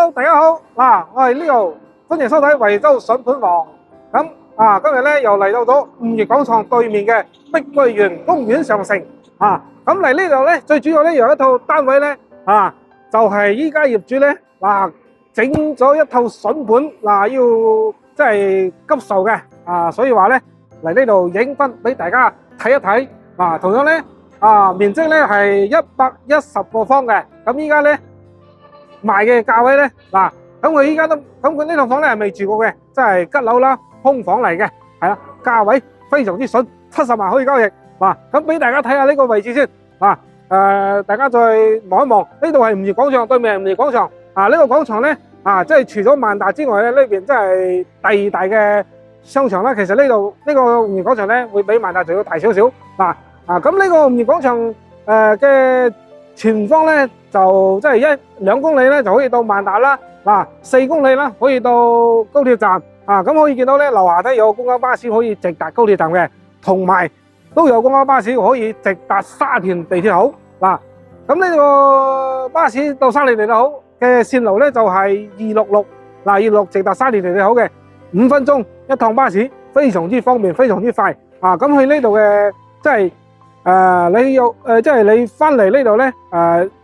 Hello， 大家好，我係 Leo， 歡迎收睇惠州筍盤王。今日咧又嚟到咗吳業廣場對面嘅碧桂園公園上城咁嚟呢度咧，最主要咧有一套單位咧就係依家業主咧整咗一套筍盤要即係急售嘅所以話咧嚟呢度影翻俾大家睇一睇同樣咧面積咧係110個方嘅，咁依家咧賣嘅價位咧咁佢依家都佢呢套房咧係未住過嘅，即係吉樓啦，空房嚟嘅，係啦，價位非常之筍，70萬可以交易咁俾大家睇下呢個位置先大家再望一望，呢度係吳業廣場對面，吳業廣場呢個廣場咧即係除咗萬達之外咧，呢邊即係第二大嘅商場啦。其實呢度呢個吳業廣場咧會比萬達仲要大少少咁呢個吳業廣場嘅前方咧就即係1-2公里咧就可以到萬達啦，4公里啦可以到高鐵站咁可以見到咧樓下都有公交巴士可以直達高鐵站嘅，同埋都有公交巴士可以直達沙田地鐵口咁呢個巴士到沙田地鐵口嘅線路咧就係266直達沙田地鐵口嘅，5分鐘一趟巴士，非常之方便，非常之快咁去呢度嘅即係你有即係你翻嚟呢度咧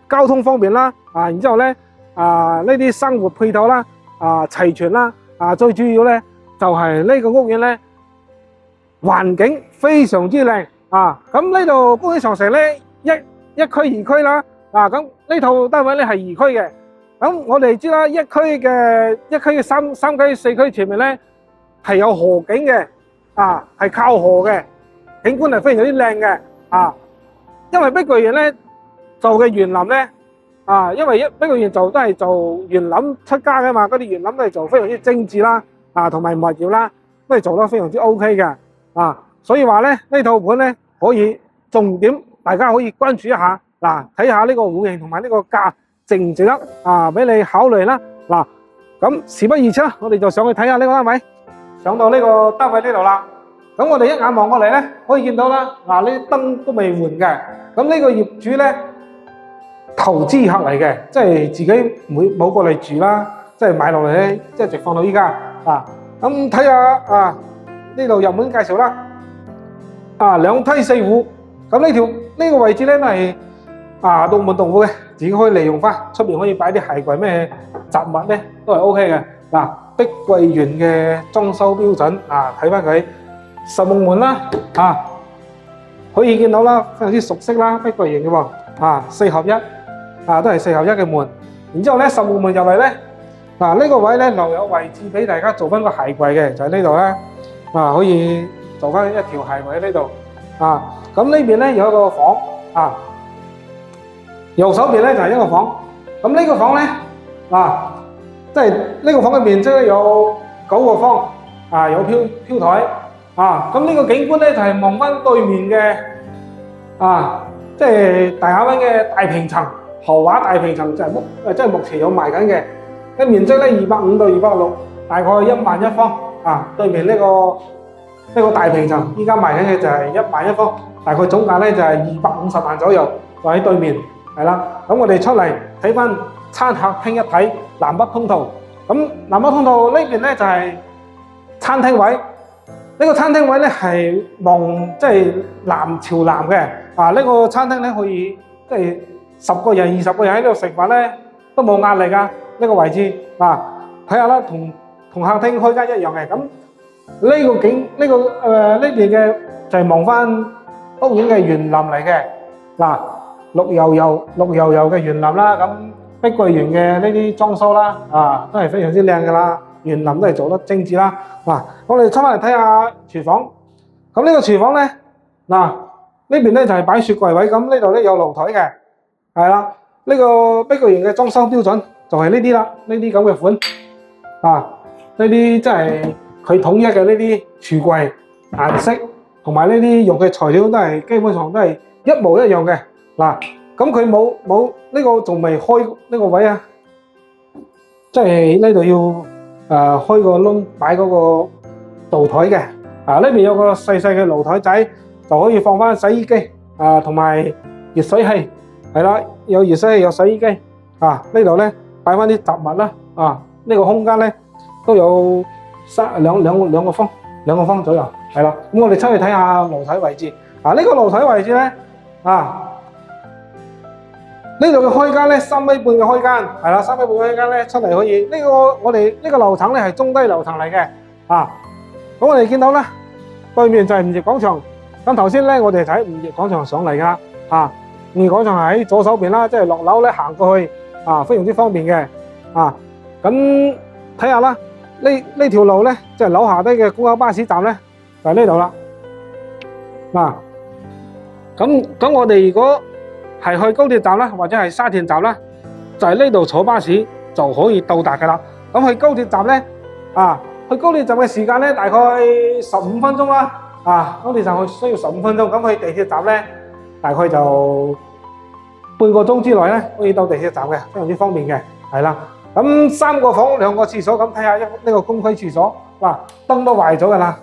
交通方便啦然之後咧呢啲生活配套啦齊全啦最主要咧就係呢個屋苑咧環境非常之靚咁呢度公園長城咧一區二區啦咁呢套單位咧係2區嘅，咁我哋知啦，一區嘅三區四區前面咧係有河景嘅係靠河嘅，景觀係非常之靚嘅因為碧桂園咧做嘅園林咧因為碧桂園都係做園林出家嘅嘛，嗰啲園林都係做非常之精緻啦同埋物業啦都係做得非常之 OK 嘅所以話咧呢套盤咧可以重點大家可以關注一下睇下呢個戶型同埋呢個價值唔值得俾你考慮啦咁事不宜遲啦，我哋就上去睇下呢個單位。上到呢個單位呢度啦，咁我哋一眼望過嚟咧可以見到啦呢啲燈都未換嘅，咁呢個業主咧投資客嚟嘅，即係自己冇過嚟住啦，即係買落嚟咧即係直放到依家咁睇下呢度入門介紹啦2梯4戶，咁呢個位置咧都係獨門獨戶嘅，自己可以利用翻，出邊可以擺啲鞋櫃咩雜物咧都係 OK 嘅碧桂園嘅裝修標準睇翻佢實木門啦可以見到啦，非常之熟悉啦，碧桂園嘅喎4合1都係4合1嘅門，然之後咧實木門入嚟咧呢個位咧留有位置俾大家做翻個鞋櫃嘅，就喺呢度咧可以做翻一條鞋櫃喺呢度咁呢邊咧有一個房右手邊咧就係一個房，咁呢個房咧即係呢個房嘅面積咧有9個方有飄台咁呢個景觀咧就係望翻對面嘅即係大亞灣嘅大平層豪華大平層，就係即係目前有賣緊嘅面積咧250到260，大概1萬一方對面呢個大平層依家賣緊嘅就係1萬一方，大概總價咧就係250萬左右，就喺對面係啦。咁我哋出嚟睇翻餐客廳一睇南北通道，咁南北通道呢邊咧就係餐廳位，呢個餐廳位咧係望即係朝南嘅呢個餐廳咧可以即係10個人20個人喺度食飯咧都冇壓力噶，呢個位置睇下啦，同客廳開間一樣嘅。咁呢個景呢邊嘅就係望翻屋苑嘅園林嚟嘅綠油油嘅園林啦，咁碧桂園嘅呢啲裝修啦都係非常之靚噶啦，園林都係做得精緻啦我哋出翻嚟睇下廚房，咁呢個廚房咧呢邊咧就係擺雪櫃位，咁呢度咧有露台嘅，係啦，呢個碧桂園嘅裝修標準就係呢啲啦，呢啲咁嘅款呢啲即係佢統一嘅呢啲櫥櫃顏色同埋呢啲用嘅材料都係基本上都係一模一樣嘅咁佢冇呢個仲未開呢個位即係呢度要開個窿擺嗰個露台嘅呢邊有個細細嘅露台仔，就可以放翻洗衣機同埋熱水器係啦，有熱水器有洗衣機呢度咧擺翻啲雜物啦呢個空間咧都有兩個方左右，係啦。咁我哋出去睇下露台位置。呢個露台位置咧，呢度嘅開間咧3米半嘅開間，係啦，3米半嘅開間咧出嚟可以。我哋呢個樓層咧係中低樓層嚟嘅，咁我哋見到咧對面就係吳業廣場。咁頭先咧我哋睇吳業廣場上嚟噶啦，吳業廣場係喺左手邊啦，即係落樓咧行過去，非常之方便嘅，咁睇下啦，呢條路咧即係樓下低嘅公交巴士站咧就喺呢度啦，咁我哋如果係去高鐵站啦，或者係沙田站啦，就喺呢度坐巴士就可以到達噶啦。咁去高鐵站咧，去高鐵站嘅時間咧大概15分鐘啦。高鐵站需要15分鐘，咁去地鐵站咧大概就半個鐘之內咧可以到地鐵站嘅，非常之方便嘅，係啦。咁3個房2個廁所，咁睇下呢個公區廁所，燈都壞咗噶啦，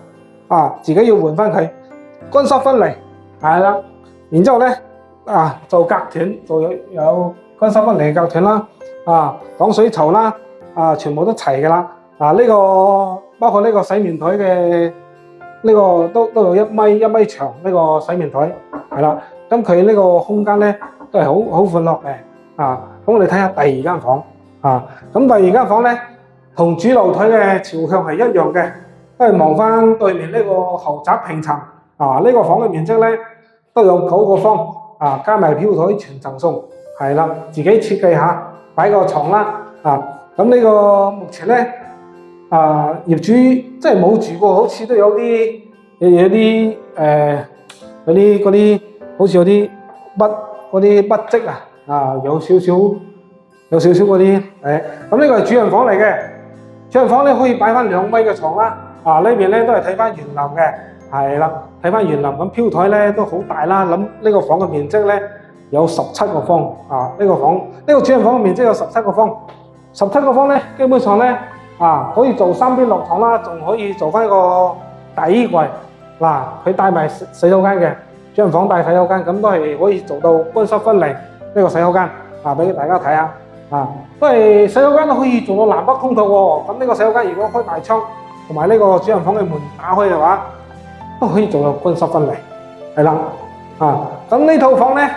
自己要換翻佢，乾濕分離，係啦。然之後咧。做隔斷，做有乾濕分離隔斷啦，擋水槽啦，全部都齊嘅啦。呢個包括呢個洗面台嘅呢個都有1米長呢個洗面台，係啦。咁佢呢個空間咧都係好寬落嘅。咁我哋睇下第2間房，咁第2間房咧同主露台嘅朝向係一樣嘅，都係望翻對面呢個豪宅平層。呢個房嘅面積咧都有9個方。加埋飄台全層送，係啦，自己設計下擺個床啦，咁呢個目前咧，業主即係冇住過，好似都有啲好似有啲筆跡有少少嗰啲，咁呢個係主人房嚟嘅，主人房咧可以擺翻2米嘅床啦，呢邊咧都係睇翻園林嘅。係啦，睇翻園林咁飄台咧都好大啦，諗呢個房嘅面積咧有17個方，呢個主人房嘅面積有17個方，17個方咧基本上咧可以做3邊落床啦，仲可以做翻個大衣櫃，佢帶埋洗手間嘅，主人房帶洗手間，咁都係可以做到乾濕分離呢個洗手間，俾大家睇下，都係洗手間都可以做到南北通透喎，咁呢個洗手間如果開大窗，同埋呢個主人房嘅門打開嘅話，都可以做到乾濕分離，係啦，咁呢套房咧，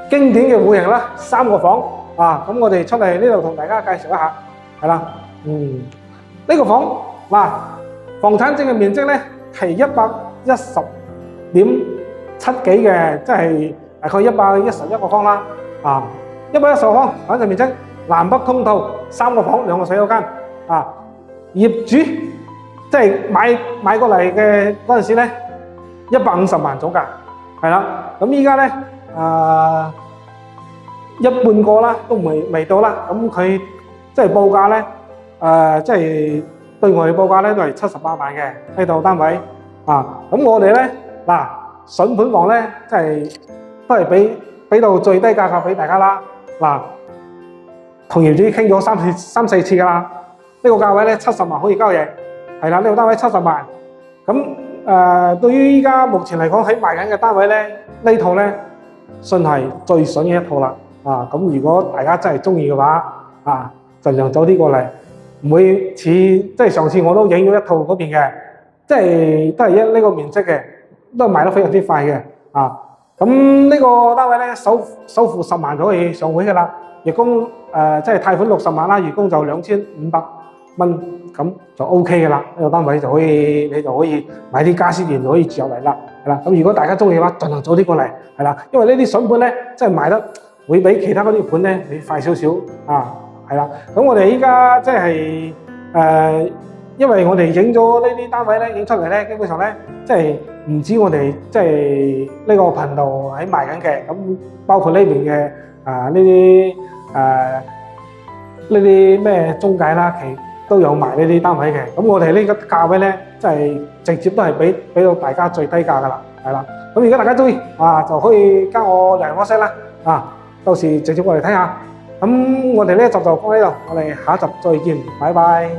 經典嘅戶型啦，3個房，咁我哋出嚟呢度同大家介紹一下，係啦，呢個房，房產證嘅面積咧係110.7幾嘅，即係大概111個方啦，110個方，房產面積南北通透，3個房2個洗手間，業主。即係買過嚟嘅嗰陣時咧，150萬總價，係啦。咁依家咧，一半個啦，都未到啦。咁佢即係報價咧，即係對外報價咧都係78萬嘅呢套單位。咁我哋咧筍盤王咧，即係都係俾到最低價格俾大家啦。同業主傾咗三四次㗎啦。呢個價位咧70萬可以交易。係啦，呢個單位70萬，咁對於依家目前嚟講喺賣緊嘅單位咧，呢套咧算係最筍嘅一套啦。咁如果大家真係中意嘅話，盡量早啲過嚟，唔會似即係上次我都影咗一套嗰邊嘅，即係都係呢個面積嘅，都係賣得非常之快嘅。咁呢個單位咧首付10萬就可以上會嘅啦，月供即係貸款60萬啦，月供就2500蚊，咁就 OK 嘅啦。呢個單位就可以，你就可以買啲家私店就可以住入嚟啦，係啦。咁如果大家中意嘅話，盡量早啲過嚟，係啦。因為呢啲筍盤咧，真係賣得會比其他嗰啲盤咧會快少少係啦。咁我哋依家即係因為我哋影咗呢啲單位咧，影出嚟咧，基本上咧即係唔止我哋即係呢個頻道喺賣緊嘅，咁包括呢邊嘅呢啲咩中介啦，都有賣呢啲單位嘅。咁我哋呢個價位咧，即係直接都係俾到大家最低價噶啦，係啦。咁如果大家中意就可以加我人 WhatsApp 啦，到時直接過嚟睇下。咁我哋呢一集就講呢度，我哋下一集再見，拜拜。